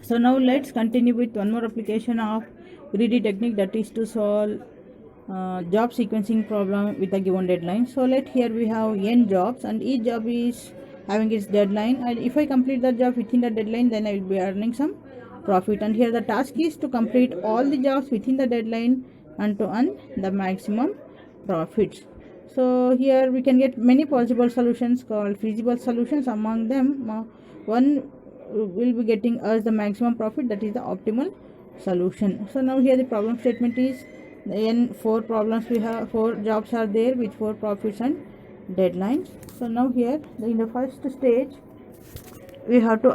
So now let's continue with one more application of greedy technique, that is to solve job sequencing problem with a given deadline. So let here we have n jobs and each job is having its deadline, and if I complete the job within the deadline, then I will be earning some profit. And here the task is to complete all the jobs within the deadline and to earn the maximum profits. So here we can get many possible solutions called feasible solutions. Among them, one will be getting us the maximum profit, that is the optimal solution. So now here the problem statement is, in 4 problems we have, 4 jobs are there with 4 profits and deadlines. So now here in the first stage we have to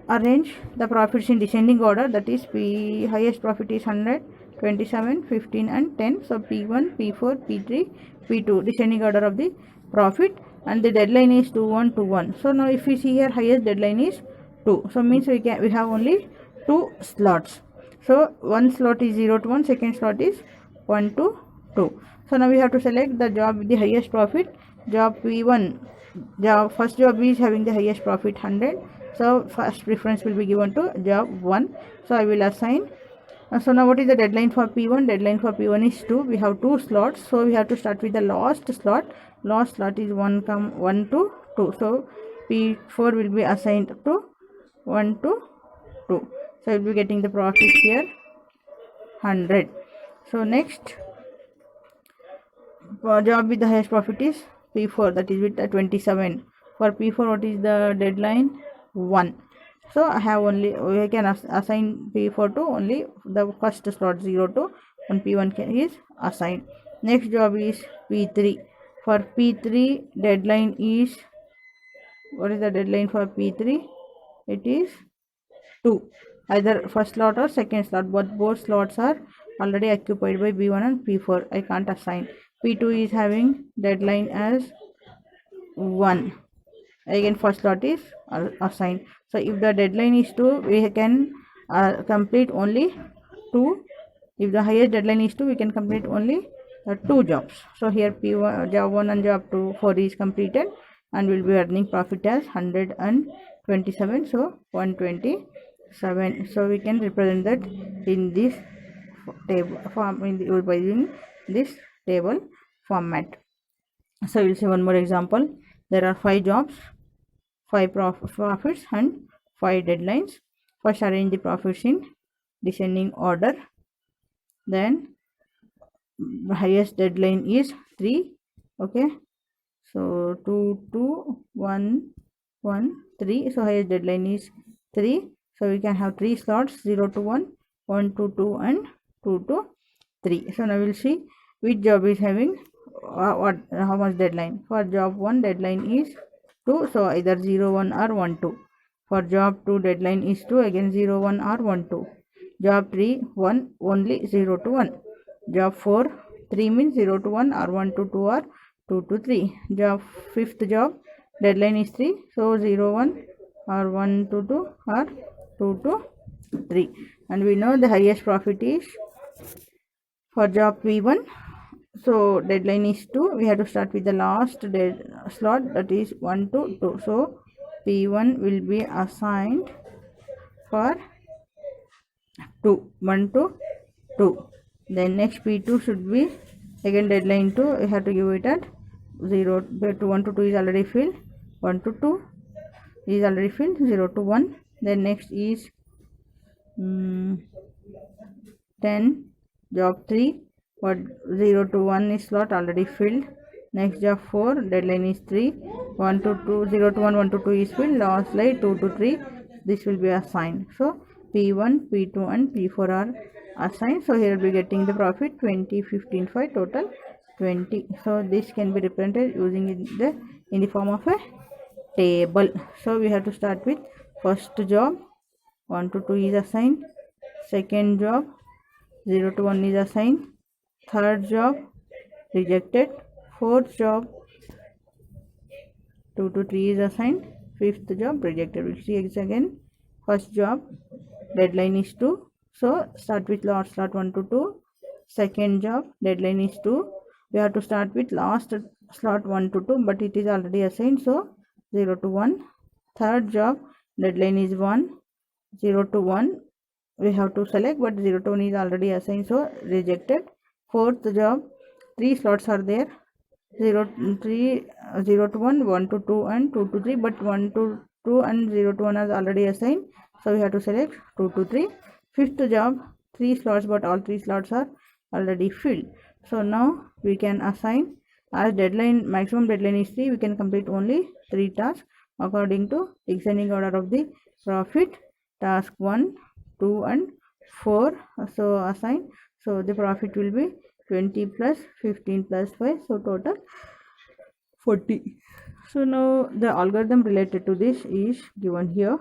arrange the profits in descending order, that is P highest profit is 100, 27, 15 and 10. So P1, P4, P3, P2 descending order of the profit, and the deadline is 2121. So now if we see here, highest deadline is 2, so means we have only 2 slots. So one slot is 0 to 1, second slot is 1 to 2. So now we have to select the job with the highest profit. Job P1, first job is having the highest profit 100, so first preference will be given to job 1. So I will assign. So now what is the deadline for P1? Deadline for P1 is 2. We have 2 slots, so we have to start with the last slot. Last slot is 1 to 2. So P4 will be assigned to 1 to 2. So I will be getting the profit here 100. So next job with the highest profit is P4, that is with the 27. For P4, what is the deadline? 1. So I have only, we can assign P4 to only the first slot 0 to 1. P1 is assigned. Next job is P3. For P3 deadline is, what is the deadline for P3? It is 2. Either first slot or second slot, but both slots are already occupied by B1 and P4. I can't assign. P2 is having deadline as 1. Again first slot is assigned. So if the deadline is 2, we can complete only 2. If the highest deadline is 2, we can complete only 2 jobs. So here P1, job 1 and job 2, 4 is completed, and will be earning profit as 127. So 127. So we can represent that in this table form, by using this table format. So we'll see one more example. There are 5 jobs, 5 profits and 5 deadlines. First arrange the profits in descending order. Then highest deadline is 3. Okay, so 2 2 1 1 3. So highest deadline is 3. So we can have 3 slots, 0 to 1, 1 to 2 and 2 to 3. So now we'll see which job is having how much deadline. For job 1 deadline is 2, so either 0 1 or 1 2. For job 2 deadline is 2, again 0 1 or 1 2. Job 3 1, only 0 to 1. Job 4 3 means 0 to 1 or 1 to 2 or 2 to 3. Job 5th job deadline is 3, so 0 1 or 1 to 2 or 2 to 3. And we know the highest profit is for job P1. So deadline is 2. We have to start with the last slot, that is 1 to 2. So P1 will be assigned for 2, 1 to 2. Then next P2 should be again deadline 2. We have to give it at 0 to 1 to 2 is already filled. 1 to 2 is already filled. 0 to 1. Then next is 10. Job 3. What 0 to 1 is slot already filled. Next job 4, deadline is 3. 1 to 2, 0 to 1, 1 to 2 is filled. Last slide 2 to 3. This will be assigned. So P1, P2 and P4 are assigned. So here we will be getting the profit 20, 15, 5, total 20. So this can be represented using in the form of a table. So we have to start with first job 1 to 2 is assigned. Second job 0 to 1 is assigned. Third job rejected. Fourth job 2 to 3 is assigned. Fifth job rejected. We'll see again. First job deadline is 2, so start with last slot 1 to 2. Second job deadline is 2. We have to start with last slot 1 to 2, but it is already assigned, so 0 to 1. Third job deadline is 1. 0 to 1 we have to select, but 0 to 1 is already assigned, so rejected. Fourth job, 3 slots are there, 0 to 1, 1 to 2 and 2 to 3, but 1 to 2 and 0 to 1 is already assigned, so we have to select 2 to 3. Fifth job, 3 slots, but all 3 slots are already filled, so now we can assign, as deadline, maximum deadline is 3, we can complete only 3 tasks according to descending order of the profit. Task 1, 2 and 4, so assign, so the profit will be 20 plus 15 plus 5, so total 40. So now the algorithm related to this is given here.